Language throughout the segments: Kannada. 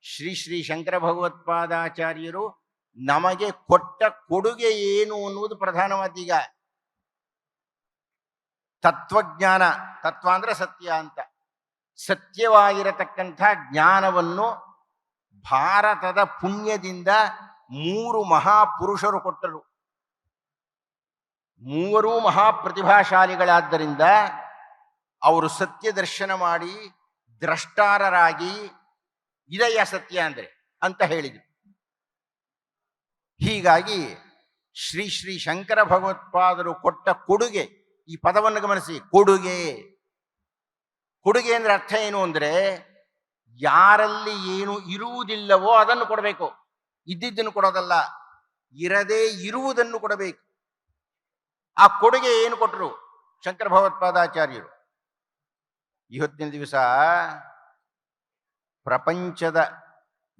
ಶ್ರೀ ಶ್ರೀ ಶಂಕರ ಭಗವತ್ಪಾದಾಚಾರ್ಯರು ನಮಗೆ ಕೊಟ್ಟ ಕೊಡುಗೆ ಏನು ಅನ್ನುವುದು ಪ್ರಧಾನವಾದ. ಈಗ ತತ್ವಜ್ಞಾನ, ತತ್ವ ಅಂದ್ರೆ ಸತ್ಯ ಅಂತ, ಸತ್ಯವಾಗಿರತಕ್ಕಂಥ ಜ್ಞಾನವನ್ನು ಭಾರತದ ಪುಣ್ಯದಿಂದ 3 ಮಹಾಪುರುಷರು ಕೊಟ್ಟರು. ಮೂವರೂ ಮಹಾಪ್ರತಿಭಾಶಾಲಿಗಳಾದ್ದರಿಂದ ಅವರು ಸತ್ಯ ದರ್ಶನ ಮಾಡಿ ದ್ರಷ್ಟಾರರಾಗಿ ಇದೆಯ ಸತ್ಯ ಅಂದ್ರೆ ಅಂತ ಹೇಳಿದರು. ಹೀಗಾಗಿ ಶ್ರೀ ಶ್ರೀ ಶಂಕರ ಭಗವತ್ಪಾದರು ಕೊಟ್ಟ ಕೊಡುಗೆ, ಈ ಪದವನ್ನು ಗಮನಿಸಿ, ಕೊಡುಗೆ. ಕೊಡುಗೆ ಅಂದ್ರೆ ಅರ್ಥ ಏನು ಅಂದ್ರೆ ಯಾರಲ್ಲಿ ಏನು ಇರುವುದಿಲ್ಲವೋ ಅದನ್ನು ಕೊಡಬೇಕು, ಇದ್ದಿದ್ದನ್ನು ಕೊಡೋದಲ್ಲ, ಇರದೇ ಇರುವುದನ್ನು ಕೊಡಬೇಕು. ಆ ಕೊಡುಗೆ ಏನು ಕೊಟ್ಟರು ಶಂಕರ ಭಗವತ್ಪಾದಾಚಾರ್ಯರು? ಇವತ್ತಿನ ದಿವಸ ಪ್ರಪಂಚದ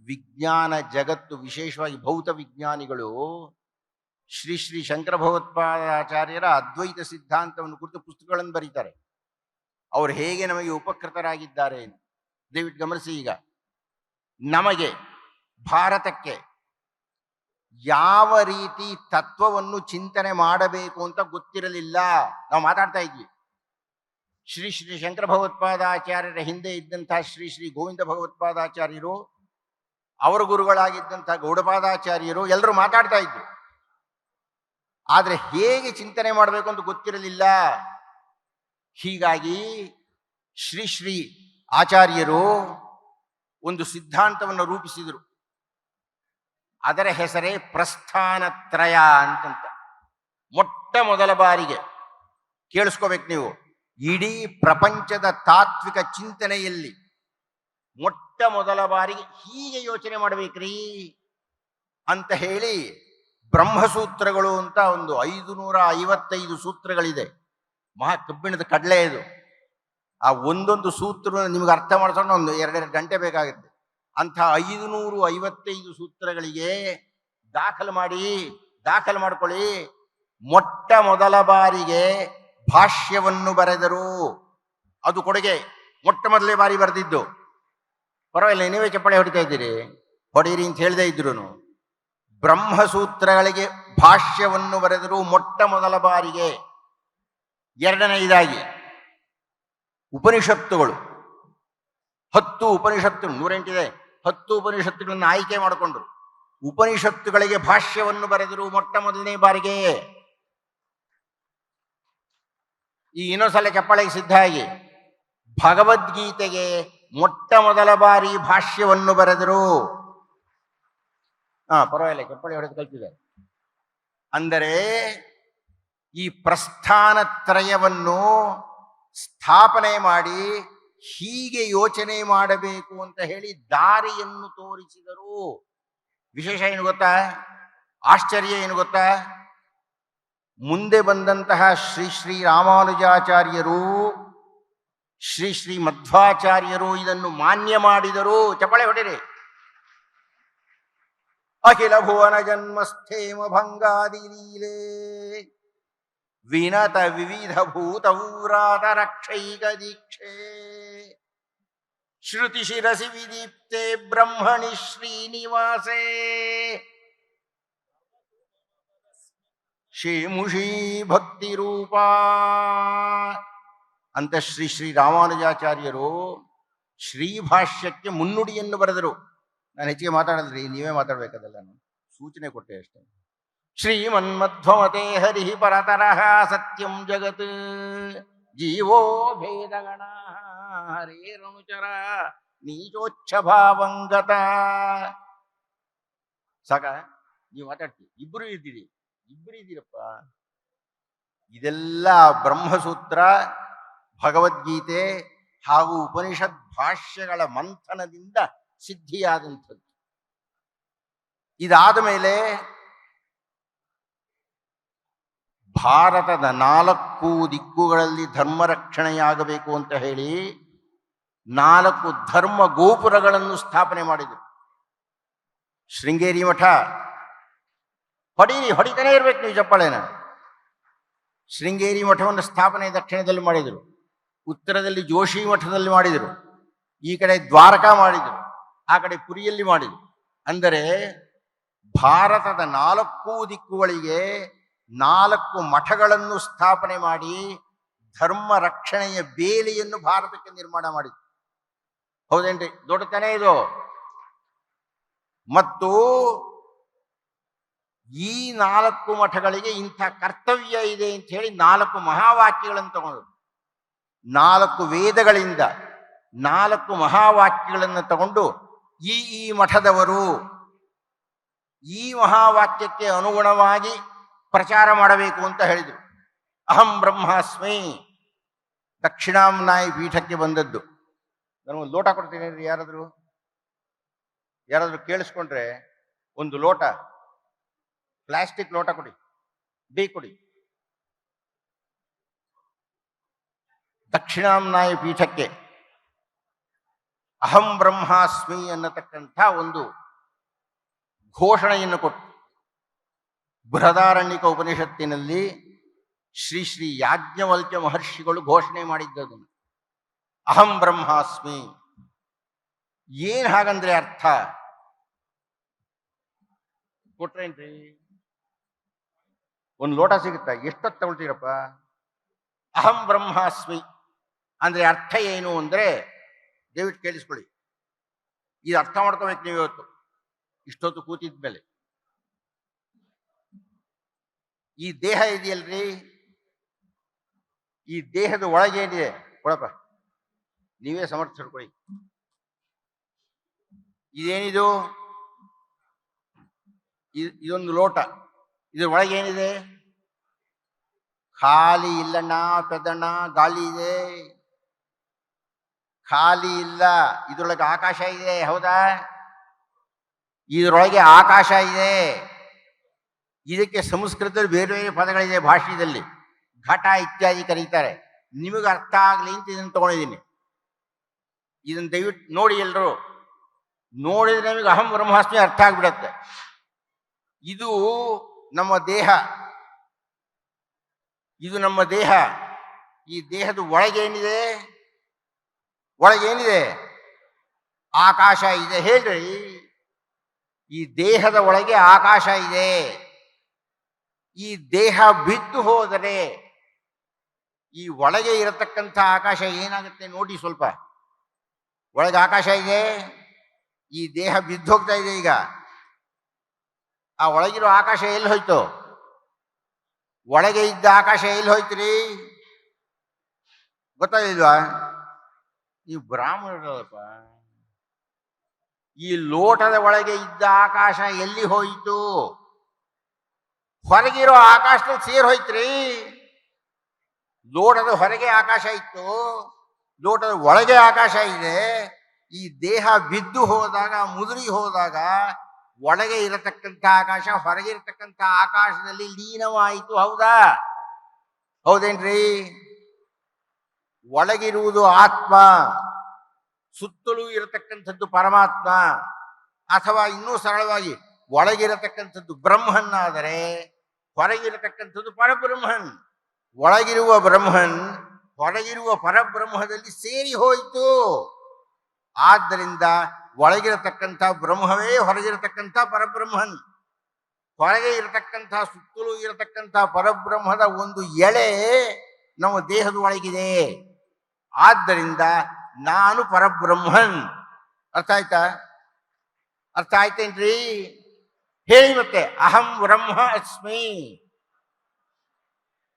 ವಿಜ್ಞಾನ ಜಗತ್ತು, ವಿಶೇಷವಾಗಿ ಭೌತ ವಿಜ್ಞಾನಿಗಳು ಶ್ರೀ ಶ್ರೀ ಶಂಕರ ಭಗವತ್ಪಾದಾಚಾರ್ಯರ ಅದ್ವೈತ ಸಿದ್ಧಾಂತವನ್ನು ಕುರಿತು ಪುಸ್ತಕಗಳನ್ನು ಬರೀತಾರೆ. ಅವರು ಹೇಗೆ ನಮಗೆ ಉಪಕೃತರಾಗಿದ್ದಾರೆ ದಯವಿಟ್ಟು ಗಮನಿಸಿ. ಈಗ ನಮಗೆ ಭಾರತಕ್ಕೆ ಯಾವ ರೀತಿ ತತ್ವವನ್ನು ಚಿಂತನೆ ಮಾಡಬೇಕು ಅಂತ ಗೊತ್ತಿರಲಿಲ್ಲ. ನಾವು ಮಾತಾಡ್ತಾ ಇದ್ವಿ, ಶ್ರೀ ಶ್ರೀ ಶಂಕರ ಭಗವತ್ಪಾದಾಚಾರ್ಯರ ಹಿಂದೆ ಇದ್ದಂತಹ ಶ್ರೀ ಶ್ರೀ ಗೋವಿಂದ ಭಗವತ್ಪಾದಾಚಾರ್ಯರು, ಅವರ ಗುರುಗಳಾಗಿದ್ದಂತಹ ಗೌಡಪಾದಾಚಾರ್ಯರು ಎಲ್ಲರೂ ಮಾತಾಡ್ತಾ ಇದ್ರು. ಆದರೆ ಹೇಗೆ ಚಿಂತನೆ ಮಾಡಬೇಕು ಅಂತ ಗೊತ್ತಿರಲಿಲ್ಲ. ಹೀಗಾಗಿ ಶ್ರೀ ಶ್ರೀ ಆಚಾರ್ಯರು ಒಂದು ಸಿದ್ಧಾಂತವನ್ನು ರೂಪಿಸಿದರು. ಅದರ ಹೆಸರೇ ಪ್ರಸ್ಥಾನತ್ರಯ ಅಂತಂತ. ಮೊಟ್ಟ ಮೊದಲ ಬಾರಿಗೆ ಕೇಳಿಸ್ಕೋಬೇಕು ನೀವು, ಇಡೀ ಪ್ರಪಂಚದ ತಾತ್ವಿಕ ಚಿಂತನೆಯಲ್ಲಿ ಮೊಟ್ಟ ಮೊದಲ ಬಾರಿಗೆ ಹೀಗೆ ಯೋಚನೆ ಮಾಡಬೇಕ್ರಿ ಅಂತ ಹೇಳಿ ಬ್ರಹ್ಮಸೂತ್ರಗಳು ಅಂತ ಒಂದು 555 ಸೂತ್ರಗಳಿದೆ. ಮಹಾ ಕಬ್ಬಿಣದ ಕಡಲೆ ಇದು. ಆ ಒಂದೊಂದು ಸೂತ್ರ ನಿಮ್ಗೆ ಅರ್ಥ ಮಾಡಿಸೋಣ ಒಂದು 2 ಗಂಟೆ ಬೇಕಾಗುತ್ತೆ. ಅಂಥ 555 ಸೂತ್ರಗಳಿಗೆ ದಾಖಲು ಮಾಡ್ಕೊಳ್ಳಿ. ಮೊಟ್ಟ ಮೊದಲ ಬಾರಿಗೆ ಭಾಷ್ಯವನ್ನು ಬರೆದರು. ಅದು ಕೊಡುಗೆ, ಮೊಟ್ಟ ಮೊದಲೇ ಬಾರಿ ಬರೆದಿದ್ದು. ಪರವಾಗಿಲ್ಲ, ನೀವೇ ಚಪ್ಪಾಳೆ ಹೊಡಿತಾ ಇದ್ದೀರಿ, ಹೊಡೀರಿ ಅಂತ ಹೇಳದೇ ಇದ್ರು. ಬ್ರಹ್ಮಸೂತ್ರಗಳಿಗೆ ಭಾಷ್ಯವನ್ನು ಬರೆದರು ಮೊಟ್ಟ ಮೊದಲ ಬಾರಿಗೆ. ಎರಡನೆಯದಾಗಿ ಉಪನಿಷತ್ತುಗಳು, 10 ಉಪನಿಷತ್ತುಗಳು, 108 ಇದೆ, 10 ಉಪನಿಷತ್ತುಗಳನ್ನು ಆಯ್ಕೆ ಮಾಡಿಕೊಂಡ್ರು. ಉಪನಿಷತ್ತುಗಳಿಗೆ ಭಾಷ್ಯವನ್ನು ಬರೆದರು ಮೊಟ್ಟ ಮೊದಲನೇ ಬಾರಿಗೆ. ಈ ಇನ್ನೊಂದ್ಸಲ ಚಪ್ಪಾಳೆಗೆ ಸಿದ್ಧ ಆಗಿ ಭಗವದ್ಗೀತೆಗೆ ಮೊಟ್ಟ ಮೊದಲ ಬಾರಿ ಭಾಷ್ಯವನ್ನು ಬರೆದರು. ಪರವಾಗಿಲ್ಲ, ಚಪ್ಪಾಳೆ ಹೊಡೆದು ಕಲ್ತಿದ್ದಾರೆ. ಅಂದರೆ ಈ ಪ್ರಸ್ಥಾನತ್ರಯವನ್ನು ಸ್ಥಾಪನೆ ಮಾಡಿ ಹೀಗೆ ಯೋಚನೆ ಮಾಡಬೇಕು ಅಂತ ಹೇಳಿ ದಾರಿಯನ್ನು ತೋರಿಸಿದರು. ವಿಶೇಷ ಏನು ಗೊತ್ತಾ, ಆಶ್ಚರ್ಯ ಏನು ಗೊತ್ತಾ, ಮುಂದೆ ಬಂದಂತಹ ಶ್ರೀ ಶ್ರೀ ರಾಮಾನುಜಾಚಾರ್ಯರು, ಶ್ರೀ ಶ್ರೀ ಮಧ್ವಾಚಾರ್ಯರು ಇದನ್ನು ಮಾನ್ಯ ಮಾಡಿದರು. ಚಪ್ಪಾಳೆ ಹೊಡಿರಿ. ಅಖಿಲ ಭುವನ ಜನ್ಮಸ್ಥೇಮ ಭಂಗಾದಿ ಲೀಲೆ ವಿನತ ವಿವಿಧ ಭೂತೌರಾತ ರಕ್ಷೈಕ ದೀಕ್ಷೆ ಶ್ರುತಿ ಶಿರಸಿ ವಿದೀಪ್ತೆ ಬ್ರಹ್ಮಣಿ ಶ್ರೀನಿವಾಸೇ ಶ್ರೀಮುಷಿ ಭಕ್ತಿ ರೂಪ ಅಂತ ಶ್ರೀ ಶ್ರೀ ರಾಮಾನುಜಾಚಾರ್ಯರು ಶ್ರೀಭಾಷ್ಯಕ್ಕೆ ಮುನ್ನುಡಿಯನ್ನು ಬರೆದರು. ನಾನು ಹೆಚ್ಚಿಗೆ ಮಾತಾಡಲ್ರಿ, ನೀವೇ ಮಾತಾಡ್ಬೇಕದಲ್ಲ, ನಾನು ಸೂಚನೆ ಕೊಟ್ಟೆ ಅಷ್ಟೇ. ಶ್ರೀಮನ್ಮಧ್ವಮತೆ ಹರಿ ಪರತರಃ ಸತ್ಯಂ ಜಗತ್ ಜೀವೋ ಭೇದಗಣ ಹರೇರನುಚರ ನೀಚೋಚ್ಛ ಭಾವಂಗತ. ಸಾಕ, ನೀವು ಮಾತಾಡ್ತೀವಿ, ಇಬ್ಬರು ಇದ್ದೀರಪ್ಪ. ಇದೆಲ್ಲ ಬ್ರಹ್ಮಸೂತ್ರ, ಭಗವದ್ಗೀತೆ ಹಾಗೂ ಉಪನಿಷತ್ ಭಾಷ್ಯಗಳ ಮಂಥನದಿಂದ ಸಿದ್ಧಿಯಾದಂಥದ್ದು. ಇದಾದ ಮೇಲೆ ಭಾರತದ 4 ದಿಕ್ಕುಗಳಲ್ಲಿ ಧರ್ಮ ರಕ್ಷಣೆಯಾಗಬೇಕು ಅಂತ ಹೇಳಿ 4 ಧರ್ಮ ಗೋಪುರಗಳನ್ನು ಸ್ಥಾಪನೆ ಮಾಡಿದರು. ಶೃಂಗೇರಿ ಮಠ, ಹೊಡಿತಾನೆ ಇರ್ಬೇಕು ನೀವು ಚಪ್ಪಾಳೆನ. ಶೃಂಗೇರಿ ಮಠವನ್ನು ಸ್ಥಾಪನೆ ದಕ್ಷಿಣದಲ್ಲಿ ಮಾಡಿದರು, ಉತ್ತರದಲ್ಲಿ ಜೋಶಿ ಮಠದಲ್ಲಿ ಮಾಡಿದರು, ಈ ಕಡೆ ದ್ವಾರಕಾ ಮಾಡಿದರು. ಆ ಕಡೆ ಪುರಿಯಲ್ಲಿ ಮಾಡಿದ್ರು. ಅಂದರೆ ಭಾರತದ 4 ದಿಕ್ಕುಗಳಿಗೆ 4 ಮಠಗಳನ್ನು ಸ್ಥಾಪನೆ ಮಾಡಿ ಧರ್ಮ ರಕ್ಷಣೆಯ ಬೇಲಿಯನ್ನು ಭಾರತಕ್ಕೆ ನಿರ್ಮಾಣ ಮಾಡಿದ್ರು. ಹೌದೇನ್ರಿ? ದೊಡ್ಡತನ ಇದು. ಮತ್ತು ಈ 4 ಮಠಗಳಿಗೆ ಇಂಥ ಕರ್ತವ್ಯ ಇದೆ ಅಂತ ಹೇಳಿ 4 ಮಹಾವಾಕ್ಯಗಳನ್ನು ತಗೊಂಡು, 4 ವೇದಗಳಿಂದ 4 ಮಹಾವಾಕ್ಯಗಳನ್ನು ತಗೊಂಡು ಈ ಮಠದವರು ಈ ಮಹಾವಾಕ್ಯಕ್ಕೆ ಅನುಗುಣವಾಗಿ ಪ್ರಚಾರ ಮಾಡಬೇಕು ಅಂತ ಹೇಳಿದರು. ಅಹಂ ಬ್ರಹ್ಮಾಸ್ಮಿ ದಕ್ಷಿಣಾಮ್ನಾಯಿ ಪೀಠಕ್ಕೆ ಬಂದದ್ದು. ನನಗೊಂದು ಲೋಟ ಕೊಡ್ತೀನಿ ರೀ, ಯಾರಾದರೂ ಕೇಳಿಸ್ಕೊಂಡ್ರೆ ಒಂದು ಲೋಟ, ಪ್ಲಾಸ್ಟಿಕ್ ಲೋಟ ಕೊಡಿ, ಕೊಡಿ. ದಕ್ಷಿಣಾಮ್ನಾಯಿ ಪೀಠಕ್ಕೆ ಅಹಂ ಬ್ರಹ್ಮಾಸ್ಮಿ ಅನ್ನತಕ್ಕಂಥ ಒಂದು ಘೋಷಣೆಯನ್ನು ಕೊಟ್ಟು, ಬೃಹದಾರಣ್ಯಕ ಉಪನಿಷತ್ತಿನಲ್ಲಿ ಶ್ರೀ ಶ್ರೀ ಯಾಜ್ಞವಲ್ಕ್ಯ ಮಹರ್ಷಿಗಳು ಘೋಷಣೆ ಮಾಡಿದ್ದದನ್ನು, ಅಹಂ ಬ್ರಹ್ಮಾಸ್ಮಿ. ಏನ್ ಹಾಗಂದ್ರೆ ಅರ್ಥ ಕೊಟ್ರೇನ್ರಿ? ಒಂದು ಲೋಟ ಸಿಗುತ್ತಾ? ಎಷ್ಟೊತ್ತು ತಗೊಳ್ತೀರಪ್ಪ? ಅಹಂ ಬ್ರಹ್ಮಾಸ್ಮಿ ಅಂದ್ರೆ ಅರ್ಥ ಏನು ಅಂದ್ರೆ, ದಯವಿಟ್ಟು ಕೇಳಿಸ್ಕೊಳ್ಳಿ, ಇದು ಅರ್ಥ ಮಾಡ್ಕೋಬೇಕು ನೀವು. ಇವತ್ತು ಇಷ್ಟೊತ್ತು ಕೂತಿದ್ಮೇಲೆ ಈ ದೇಹ ಇದೆಯಲ್ರಿ, ಈ ದೇಹದ ಒಳಗೇನಿದೆ ಕೊಡಪ್ಪ, ನೀವೇ ಸಮರ್ಥ ಹಿಡ್ಕೊಳ್ಳಿ. ಇದೇನಿದು? ಇದೊಂದು ಲೋಟ. ಇದ್ರ ಒಳಗೇನಿದೆ? ಖಾಲಿ ಇಲ್ಲಣ್ಣ ಪೆದ್ದಣ್ಣ, ಗಾಳಿ ಇದೆ. ಖಾಲಿ ಇಲ್ಲ. ಇದ್ರೊಳಗೆ ಆಕಾಶ ಇದೆ, ಹೌದಾ? ಇದರೊಳಗೆ ಆಕಾಶ ಇದೆ. ಇದಕ್ಕೆ ಸಂಸ್ಕೃತದಲ್ಲಿ ಬೇರೆ ಬೇರೆ ಪದಗಳಿದೆ, ಭಾಷೆಯಲ್ಲಿ ಘಟ ಇತ್ಯಾದಿ ಕರೀತಾರೆ. ನಿಮಗೆ ಅರ್ಥ ಆಗ್ಲಿ ಅಂತ ಇದನ್ನು ತಗೊಂಡಿದ್ದೀನಿ. ಇದನ್ನು ದಯವಿಟ್ಟು ನೋಡಿ, ಎಲ್ಲರೂ ನೋಡಿದ್ರೆ ನಿಮಗೆ ಅಹಂ ಬ್ರಹ್ಮಾಸ್ಮಿ ಅರ್ಥ ಆಗ್ಬಿಡತ್ತೆ. ಇದು ನಮ್ಮ ದೇಹ, ಇದು ನಮ್ಮ ದೇಹ. ಈ ದೇಹದ ಒಳಗೇನಿದೆ? ಒಳಗೇನಿದೆ? ಆಕಾಶ ಇದೆ. ಹೇಳ್ರಿ, ಈ ದೇಹದ ಒಳಗೆ ಆಕಾಶ ಇದೆ. ಈ ದೇಹ ಬಿದ್ದು ಹೋದರೆ ಈ ಒಳಗೆ ಇರತಕ್ಕಂಥ ಆಕಾಶ ಏನಾಗುತ್ತೆ ನೋಡಿ ಸ್ವಲ್ಪ. ಒಳಗೆ ಆಕಾಶ ಇದೆ, ಈ ದೇಹ ಬಿದ್ದು ಹೋಗ್ತಾ ಇದೆ. ಈಗ ಆ ಒಳಗಿರೋ ಆಕಾಶ ಎಲ್ಲಿ ಹೋಯ್ತು? ಒಳಗೆ ಇದ್ದ ಆಕಾಶ ಎಲ್ಲಿ ಹೋಯ್ತ್ರಿ? ಗೊತ್ತಾಗಿಲ್ವಾ? ನೀವು ಬ್ರಾಹ್ಮಣರಲ್ಲಪ್ಪ. ಈ ಲೋಟದ ಒಳಗೆ ಇದ್ದ ಆಕಾಶ ಎಲ್ಲಿ ಹೋಯಿತು? ಹೊರಗಿರೋ ಆಕಾಶದಲ್ಲಿ ಸೇರ್ ಹೋಯ್ತ್ರಿ. ಲೋಟದ ಹೊರಗೆ ಆಕಾಶ ಇತ್ತು, ಲೋಟದ ಒಳಗೆ ಆಕಾಶ ಇದೆ. ಈ ದೇಹ ಬಿದ್ದು ಹೋದಾಗ, ಮುದುರಿ ಹೋದಾಗ ಒಳಗೆ ಇರತಕ್ಕಂಥ ಆಕಾಶ ಹೊರಗೆ ಇರತಕ್ಕಂಥ ಆಕಾಶದಲ್ಲಿ ಲೀನವಾಯಿತು. ಹೌದಾ? ಹೌದೇನ್ರಿ? ಒಳಗಿರುವುದು ಆತ್ಮ, ಸುತ್ತಲೂ ಇರತಕ್ಕಂಥದ್ದು ಪರಮಾತ್ಮ. ಅಥವಾ ಇನ್ನೂ ಸರಳವಾಗಿ ಒಳಗಿರತಕ್ಕಂಥದ್ದು ಬ್ರಹ್ಮನ್ನಾದರೆ ಹೊರಗಿರತಕ್ಕಂಥದ್ದು ಪರಬ್ರಹ್ಮನ್. ಒಳಗಿರುವ ಬ್ರಹ್ಮನ್ ಹೊರಗಿರುವ ಪರಬ್ರಹ್ಮದಲ್ಲಿ ಸೇರಿ ಹೋಯಿತು. ಆದ್ದರಿಂದ ಒಳಗಿರತಕ್ಕಂಥ ಬ್ರಹ್ಮವೇ ಹೊರಗಿರತಕ್ಕಂಥ ಪರಬ್ರಹ್ಮನ್. ಹೊರಗೆ ಇರತಕ್ಕಂಥ ಸುತ್ತಲೂ ಇರತಕ್ಕಂಥ ಪರಬ್ರಹ್ಮದ ಒಂದು ಎಳೆ ನಮ್ಮ ದೇಹದ ಒಳಗಿದೆ. ಆದ್ದರಿಂದ ನಾನು ಪರಬ್ರಹ್ಮನ್. ಅರ್ಥ ಆಯ್ತಾ? ಅರ್ಥ ಆಯ್ತೇನ್ರಿ? ಹೇಳಿ ಮತ್ತೆ. ಅಹಂ ಬ್ರಹ್ಮ ಅಸ್ಮಿ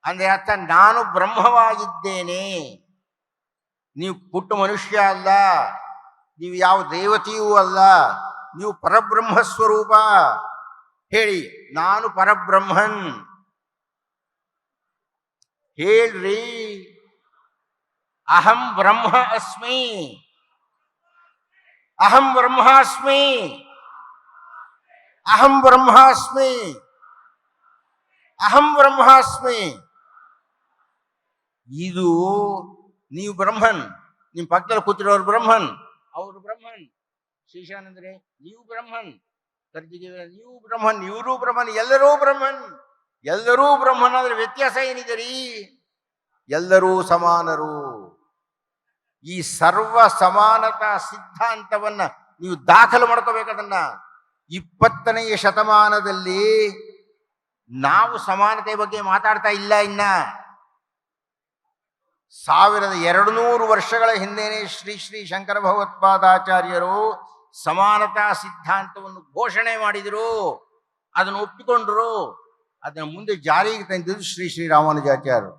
ಅಂದ್ರೆ ಅರ್ಥ ನಾನು ಬ್ರಹ್ಮವಾಗಿದ್ದೇನೆ. ನೀವು ಪುಟ್ಟ ಮನುಷ್ಯ ಅಲ್ಲ, ನೀವು ಯಾವ ದೇವತೆಯೂ ಅಲ್ಲ, ನೀವು ಪರಬ್ರಹ್ಮ ಸ್ವರೂಪ. ಹೇಳಿ, ನಾನು ಪರಬ್ರಹ್ಮನ್. ಹೇಳ್ರಿ, ಅಹಂ ಬ್ರಹ್ಮ ಅಸ್ಮಿ, ಅಹಂ ಬ್ರಹ್ಮಾಸ್ಮಿ, ಅಹಂ ಬ್ರಹ್ಮಾಸ್ಮಿ, ಅಹಂ ಬ್ರಹ್ಮಾಸ್ಮಿ. ಇದು ನೀವು ಬ್ರಹ್ಮನ್. ನಿಮ್ಮ ಪಕ್ಕದಲ್ಲಿ ಕೂತಿರೋರು ಬ್ರಹ್ಮನ್, ಅವರು ಬ್ರಹ್ಮನ್. ಶೇಷಾನಂದ್ರೆ ನೀವು ಬ್ರಹ್ಮನ್, ಕರ್ಜಿಗೆ ನೀವು ಬ್ರಹ್ಮನ್, ಇವರು ಬ್ರಹ್ಮನ್, ಎಲ್ಲರೂ ಬ್ರಹ್ಮನ್. ಎಲ್ಲರೂ ಬ್ರಹ್ಮನ್. ಆದ್ರೆ ವ್ಯತ್ಯಾಸ ಏನಿದೆ ರೀ? ಎಲ್ಲರೂ ಸಮಾನರು. ಈ ಸರ್ವ ಸಮಾನತಾ ಸಿದ್ಧಾಂತವನ್ನ ನೀವು ದಾಖಲು ಮಾಡ್ಕೋಬೇಕು ಅದನ್ನ. 20ನೇ ಶತಮಾನದಲ್ಲಿ ನಾವು ಸಮಾನತೆ ಬಗ್ಗೆ ಮಾತಾಡ್ತಾ ಇಲ್ಲ. ಇನ್ನ 1200 ವರ್ಷಗಳ ಹಿಂದೆನೆ ಶ್ರೀ ಶ್ರೀ ಶಂಕರ ಭಗವತ್ಪಾದಾಚಾರ್ಯರು ಸಮಾನತಾ ಸಿದ್ಧಾಂತವನ್ನು ಘೋಷಣೆ ಮಾಡಿದರು, ಅದನ್ನು ಒಪ್ಪಿಕೊಂಡ್ರು. ಅದನ್ನು ಮುಂದೆ ಜಾರಿಗೆ ತಂದಿದ್ದು ಶ್ರೀ ಶ್ರೀ ರಾಮಾನುಜಾಚಾರ್ಯರು.